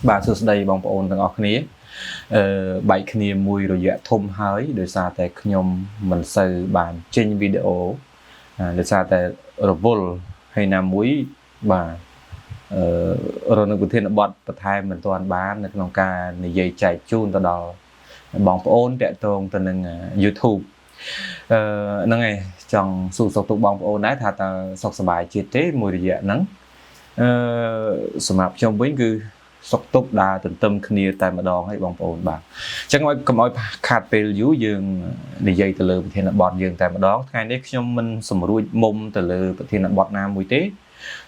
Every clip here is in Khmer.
បាទសួស្តីបងប្អូនទាំងអស់គ្នាបែកគ្នាមួយរយៈធំហើយដោយសារតែខ្ញុំមិនសូវបានចេញវីដេអូដោយសារតែរវល់ហើយណាមួយបាទរនៅប្រធានបទបន្ថែមមិនទាន់បាននៅក្នុងការនិយាយចែកជូនទៅដល់បងប្អូនតាក់ទងទៅនឹង YouTube ហ្នឹងហើយចង់សួរសុខទុក្ខបងប្អូនដែរថាតើសុខសប្បាយជាទេមួយរយៈហ្នឹងសម្រាប់ខ្ញុំវិញគឺសុខទុក្ខដើរទន្ទឹមគ្នាតែម្ដងហើយបងប្អូនបាទអញ្ចឹងកុំឲ្យខាតពេលយូរយើងនិយាយទៅលើប្រធានបទយើងតែម្ដងថ្ងៃនេះខ្ញុំមិនសម្រួចមុំទៅលើប្រធានបទណាមួយទេ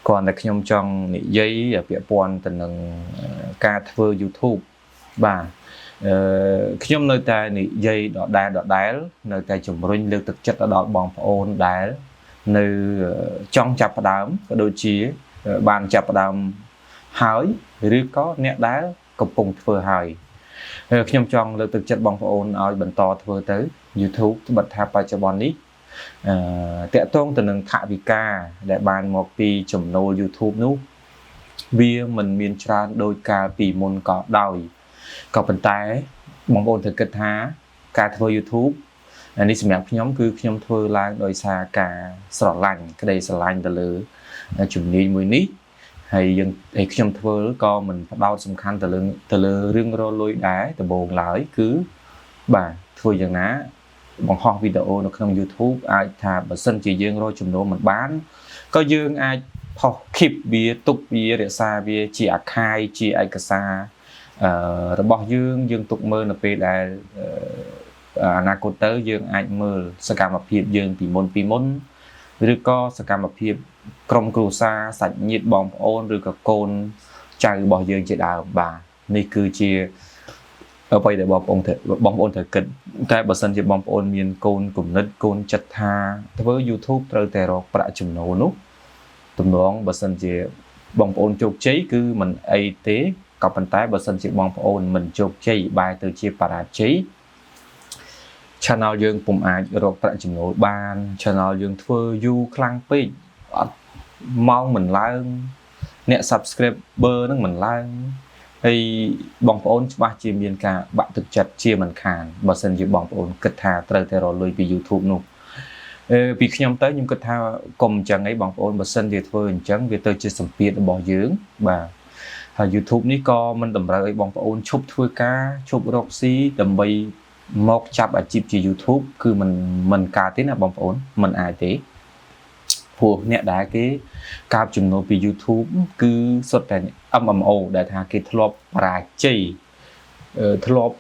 គ្រាន់តែខ្ញុំចង់និយាយពាក់ព័ន្ធទៅនឹងការធ្វើ YouTube បាទខ្ញុំនៅតែនិយាយដដែលនៅតែជំរុញលើកទឹកចិត្តដល់បងប្អូនដែលនៅចង់ចាប់ផ្ដើមក៏ដូចជាបានចាប់ផ្ដើមហើយឬក៏អ្នកដែលកំពុងធ្វើហើយខ្ញុំចង់លើកទឹកចិត្តបងប្អូនឲ្យបន្តធ្វើទៅ YouTube ត្បិតថាបច្ចុប្បន្ននេះតាក់ទងទៅនឹងថវិកាដែលបានមកពីចំណូល YouTube នោះវាមិនមានច្រើនដោយកាលពីមុនក៏ដោយក៏ប៉ុន្តែបងប្អូនត្រូវគិតថាការធ្វើ YouTube នេះសម្រាប់ខ្ញុំគឺខ្ញុំធ្វើឡើងដោយសារការស្រឡាញ់ក្តីស្រឡាញ់ទៅលើជំនាញមួយនេះហើយខ្ញុំធ្វើក៏មិនផ្ដោតសំខាន់ទៅលើរឿងរលុយដែរដំបូងឡើយគឺបាទធ្វើយ៉ាងណាបង្ហោះវីដេអូនៅក្នុង YouTube អាចថាបើសិនជាយើងរកចំណូលមិនបានក៏យើងអាចផុស keep វាទុកវារក្សាវាជាអាខាយជាឯកសាររបស់យើងទុកមើលនៅពេលដែលអនាគតទៅយើងអាចមើលសកម្មភាពយើងពីមុនឬក៏សកម្មភាពក្រុមគ្រួសារសាច់ញាតិបងប្អូនឬក៏កូនចៅរបស់យើងជាដើមបាទនេះគឺជាអ្វីដែលបងប្អូនត្រូវគិតតែបើសិនជាបងប្អូនមានកូនគំនិតកូនចិត្តថាធ្វើ YouTube ត្រូវតែរកប្រាក់ចំណូលនោះទំនងបើសិនជាបងប្អូនជោគជ័យគឺមិនអីទេក៏ប៉ុន្តែបើសិនជាបងប្អូនមិនជោគជ័យបែរទៅជាបរាជ័យ channel យើងពុំអាចរកប្រាក់ចំណូលបាន channel យើងធ្វើយូរខ្លាំងពេកអត់ម៉ោងមិនឡើងអ្នក subscriber នឹងមិនឡើងហើយបងប្អូនច្បាស់ជាមានការបាក់ទឹកចិត្តជាមិនខានបើសិនជាបងប្អូនគិតថាត្រូវតែរកលុយពី YouTube នោះពីខ្ញុំទៅខ្ញុំគិតថាកុំអញ្ចឹងអីបងប្អូនបើសិនជាធ្វើអញ្ចឹងវាទៅជាសម្ពាធរបស់យើងបាទហើយ YouTube នេះក៏មិនតម្រូវឲ្យបងប្អូនឈប់ធ្វើការឈប់រកស៊ីដើម្បីមកចាប់អាជីពជា YouTube គឺមិនកើតទេណាបងប្អូនមិនអាចទេព្រោះអ្នកដែលគេកើបចំណូលពី YouTube គឺសុទ្ធតែ MMO ដែលថាគេធ្លាប់បរាជ័យធ្លាប់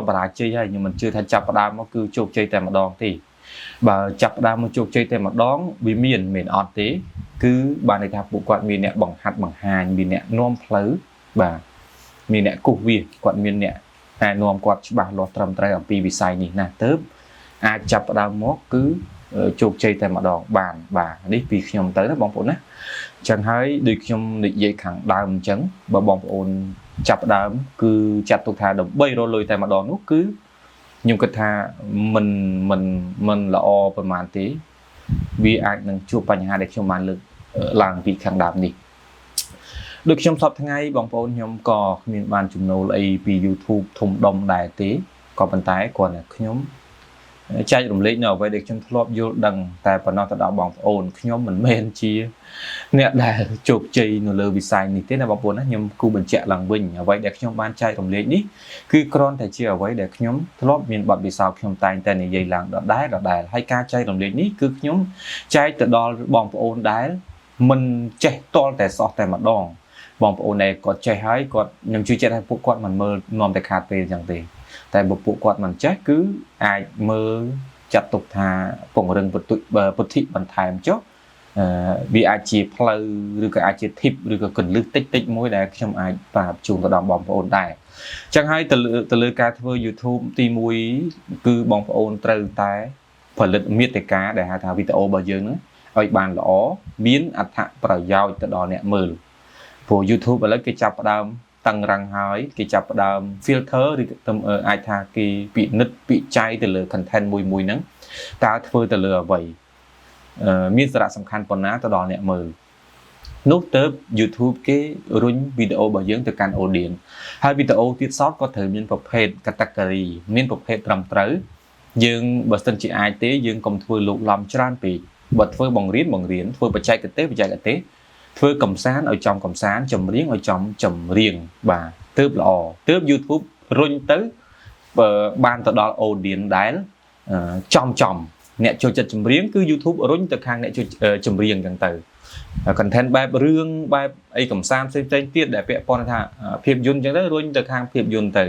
បរាជ័យហើយខ្ញុំមិនជឿថាចាប់ផ្ដើមមកគឺជោគជ័យតែម្ដងទេបើចាប់ផ្ដើមមកជោគជ័យតែម្ដងវាមានអត់ទេគឺបានន័យថាពួកគាត់មានអ្នកបង្ហាត់បង្ហាញមានអ្នកនាំផ្លូវបាទមានអ្នកគូសវាគាត់មានអ្នកណែនាំគាត់ច្បាស់លាស់ត្រឹមត្រូវអំពីវិស័យនេះណាទៅអាចចាប់ផ្ដើមមកគឺជោគជ័យតែម្ដងបានបាទនេះពីខ្ញុំទៅណាបងប្អូនណាអញ្ចឹងហើយដូចខ្ញុំនិយាយខាងដើមអញ្ចឹងបើបងប្អូនចាប់ផ្ដើមគឺចាត់ទុកថាដើម្បីរកលុយតែម្ដងនោះគឺខ្ញុំគិតថាមិនល្អប្រហែលទេវាអាចនឹងជួបបញ្ហាដែលខ្ញុំបានលើកឡើងពីខាងដើមនេះដូចខ្ញុំសពថ្ងៃបងប្អូនខ្ញុំក៏គ្មានបានចំណូលអីពី YouTube ធំដុំដែរទេក៏ប៉ុន្តែគ្រាន់តែខ្ញុំចែករំលែកនៅអ្វីដែលខ្ញុំធ្លាប់យល់ដឹងតែប៉ុណ្ណោះទៅដល់បងប្អូនខ្ញុំមិនមែនជាអ្នកដែលជោគជ័យនៅលើវិស័យនេះទេណាបងប្អូនណាខ្ញុំគូបញ្ជាក់ឡើងវិញអ្វីដែលខ្ញុំបានចែករំលែកនេះគឺគ្រាន់តែជាអ្វីដែលខ្ញុំធ្លាប់មានបទពិសោធន៍ខ្ញុំតែងតែនិយាយឡើងដដែលហើយការចែករំលែកនេះគឺខ្ញុំចែកទៅដល់បងប្អូនដែលមិនចេះតល់តែសោះតែម្ដងបងប្អូនដែលគាត់ចេះហើយគាត់ខ្ញុំជឿជាក់ថាពួកគាត់មិនមើលនាំតែខាតពេលអញ្ចឹងទេតែបើពួកគាត់មិនចេះគឺអាចមើលចាត់ទុកថាពង្រឹងពុទ្ធិបន្ថែមចុះវាអាចជាផ្លូវឬក៏អាចជា tip ឬក៏កន្លឹះតិចមួយដែលខ្ញុំអាចប្រាប់ជូនទៅដល់បងប្អូនដែរអញ្ចឹងហើយទៅលើការធ្វើ YouTube ទី1គឺបងប្អូនត្រូវតែផលិតមាតិកាដែលហៅថាវីដេអូរបស់យើងហ្នឹងឲ្យបានល្អមានអត្ថប្រយោជន៍ទៅដល់អ្នកមើលព្រោះ YouTube ឥឡូវគេចាប់ផ្ដើមតឹងរ៉ាំងហើយគេចាប់ផ្ដើម filter ឬអាចថាគេពិនិត្យពិច័យទៅលើ content មួយហ្នឹងតើធ្វើទៅលើអ្វីមានសារៈសំខាន់ប៉ុណ្ណាទៅដល់អ្នកមើល នោះទៅ YouTube គេរុញវីដេអូរបស់យើងទៅកាន់ audience ហើយវីដេអូទៀតសោតក៏ត្រូវមានប្រភេទ category មានប្រភេទត្រឹមត្រូវយើងបើសិនជាអាចទេយើងកុំធ្វើលោកលំច្រើនពេកបើធ្វើបង្រៀនធ្វើបច្ចេកទេសធ្វើកំសាន្តឲ្យចំកំសាន្តចម្រៀងឲ្យចំចម្រៀងបាទទើបល្អទើប YouTube រុញទៅបានទៅដល់ audience ដែលចំអ្នកចូលចិត្តចម្រៀងគឺ YouTube រុញទៅខាងអ្នកចូលចម្រៀងចឹងទៅ content បែបរឿងបែបអីកំសាន្តផ្សេងទៀតដែលពាក់ព័ន្ធថាភាពយន្តចឹងទៅរុញទៅខាងភាពយន្តទៅ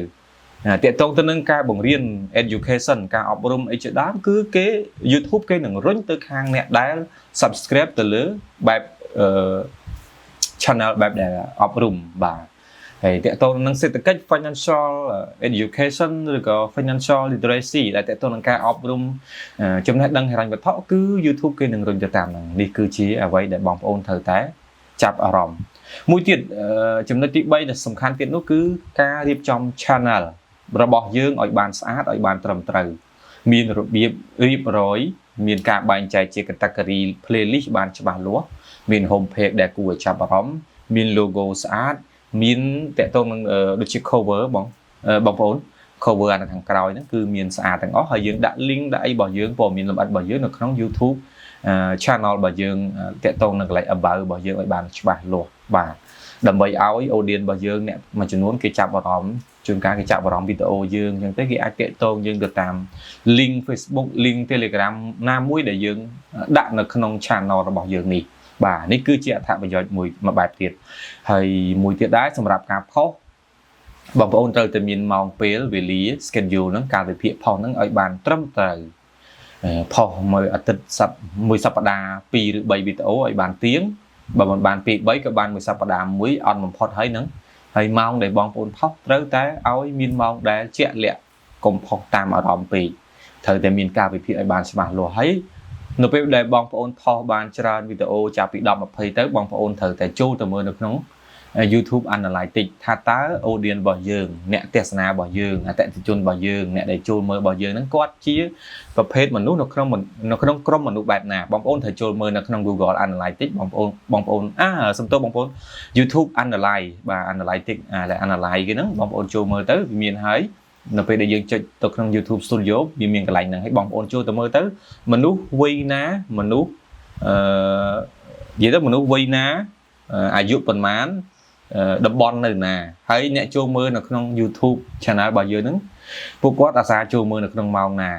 តាក់ទងទៅនឹងការបង្រៀន education ការអប់រំអីជាដើមគឺគេ YouTube គេនឹងរុញទៅខាងអ្នកដែល subscribe ទៅលើបែបchannel បែបដែលអប់រំបាទហើយតាក់ទងនឹងសេដ្ឋកិច្ច financial education ឬក៏ financial literacy ដែលតាក់ទងនឹងការអប់រំចំណេះដឹងហិរញ្ញវត្ថុគឺ YouTube គេនឹងរុញទៅតាមហ្នឹងនេះគឺជាអ្វីដែលបងប្អូនត្រូវតែចាប់អារម្មណ៍មួយទៀតចំណុចទី3ដែលសំខាន់ទៀតនោះគឺការរៀបចំ channel របស់យើងឲ្យបានស្អាតឲ្យបានត្រឹមត្រូវមានរបៀបរៀបរយមានការបែងចែកជា category playlist បានច្បាស់លាស់មាន home page ដែលគួរឲ្យចាប់អារម្មណ៍មាន logo ស្អាតមានតាក់ទងនឹងដូចជា cover បងប្អូន cover អានៅខាងក្រោយហ្នឹងគឺមានស្អាតទាំងអស់ហើយយើងដាក់ link ដាក់អីរបស់យើងព័ត៌មានលម្អិតរបស់យើងនៅក្នុង YouTube channel របស់យើងតាក់ទងនឹងកន្លែង about របស់យើងឲ្យបានច្បាស់លាស់បាទដើម្បីឲ្យ audience របស់យើងអ្នកមួយចំនួនគេចាប់អារម្មណ៍ជួនកាលគេចាប់អារម្មណ៍វីដេអូយើងអញ្ចឹងទៅគេអាចតាក់ទងយើងទៅតាម link Facebook link Telegram ណាមួយដែលយើងដាក់នៅក្នុង channel របស់យើងនេះបាទនេះគឺជាអត្ថប្រយោជន៍មួយបែបទៀតហើយមួយទៀតដែរសម្រាប់ការផុសបងប្អូនត្រូវតែមានម៉ោងពេលវេលា schedule ហ្នឹងការវិភាគផុសហ្នឹងឲ្យបានត្រឹមត្រូវផុសមួយអាទិត្យមួយសប្តាហ៍2ឬ3វីដេអូឲ្យបានទៀងបើមិនបាន2 3ក៏បានមួយសប្តាហ៍មួយអត់បំផុតហើយហ្នឹងហើយម៉ោងដែលបងប្អូនផុសត្រូវតែឲ្យមានម៉ោងដែលជាក់លាក់កុំផុសតាមអារម្មណ៍ពេកត្រូវតែមានការវិភាគឲ្យបានច្បាស់លាស់ហើយនៅពេលដែលបងប្អូនផុសបានច្រើនវីដេអូចាប់ពី10 20ទៅបងប្អូនត្រូវតែចូលទៅមើលនៅក្នុង YouTube Analytics ថាតើ audience របស់យើងអ្នកទស្សនារបស់យើងអតិថិជនរបស់យើងអ្នកដែលចូលមើលរបស់យើងហ្នឹងគាត់ជាប្រភេទមនុស្សនៅក្នុងក្រុមមនុស្សបែបណាបងប្អូនត្រូវចូលមើលនៅក្នុង Google Analytics បងប្អូនសំទោសបងប្អូន YouTube Analyze បាទ Analytics Analyze គេហ្នឹងបងប្អូនចូលមើលទៅវាមានហើយនៅពេលដែលយើងចុចទៅក្នុង YouTube Studio វាមានកន្លែងហ្នឹងហើយបងប្អូនចូលទៅមើលទៅមនុស្សវ័យណាមនុស្សនិយាយទៅមនុស្សវ័យណាអាយុប៉ុន្មានតំបន់នៅណាហើយអ្នកចូលមើលនៅក្នុង YouTube Channel របស់យើងហ្នឹងពួកគាត់អាសាចូលមើលនៅក្នុងម៉ោងណា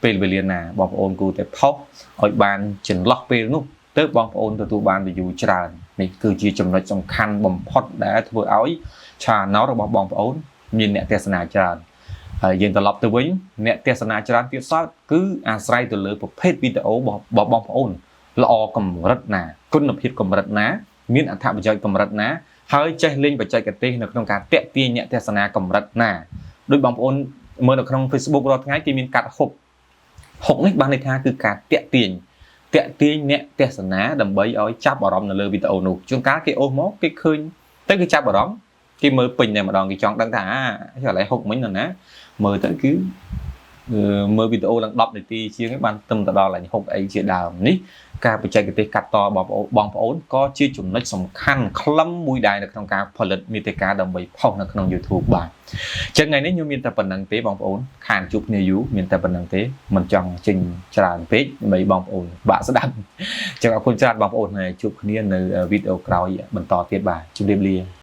ពេលវេលាណាបងប្អូនគួរតែផុសឲ្យបានចន្លោះពេលនោះទើបបងប្អូនទទួលបាន view ច្រើននេះគឺជាចំណុចសំខាន់បំផុតដែលធ្វើឲ្យ Channel របស់បងប្អូនមានអ្នកទស្សនាច្រើនហើយយើងត្រឡប់ទៅវិញអ្នកទស្សនាច្រើនទៀតសោតគឺអាស្រ័យទៅលើប្រភេទវីដេអូរបស់បងប្អូនល្អកម្រិតណាគុណភាពកម្រិតណាមានអត្ថប្រយោជន៍កម្រិតណាហើយចេះលេងបច្ចេកទេសនៅក្នុងការតាក់ទាញអ្នកទស្សនាកម្រិតណាដូចបងប្អូនមើលនៅក្នុង Facebook រាល់ថ្ងៃគេមានកាត់ហុកនេះបានន័យថាគឺការតាក់ទាញអ្នកទស្សនាដើម្បីឲ្យចាប់អារម្មណ៍នៅលើវីដេអូនោះជួនកាលគេអូសមកគេឃើញទៅគេចាប់អារម្មណ៍គេមើលពេញតែម្ដងគេចង់ដឹងថាកន្លែងហុកមិញនៅណាមើលទៅគឺមើលវីដេអូឡើង10នាទីជាងបានទៅដល់កន្លែងហុកអីជាដើមនេះការបច្ចេកទេសកាត់តបងប្អូនក៏ជាចំណុចសំខាន់ខ្លឹមមួយដែរនៅក្នុងការផលិតមាតិកាដើម្បីផុសនៅក្នុង YouTube បាទអញ្ចឹងថ្ងៃនេះខ្ញុំមានតែប៉ុណ្្នឹងទេបងប្អូនខានជួបគ្នាយូរមានតែប៉ុណ្្នឹងទេមិនចង់ចេញច្រើនពេកដើម្បីបងប្អូនបាក់ស្ដាប់អញ្ចឹងអរគុណច្រើនបងប្អូនហើយជួបគ្នានៅវីដេអូក្រោយបន្តទៀតបាទជម្រាបលា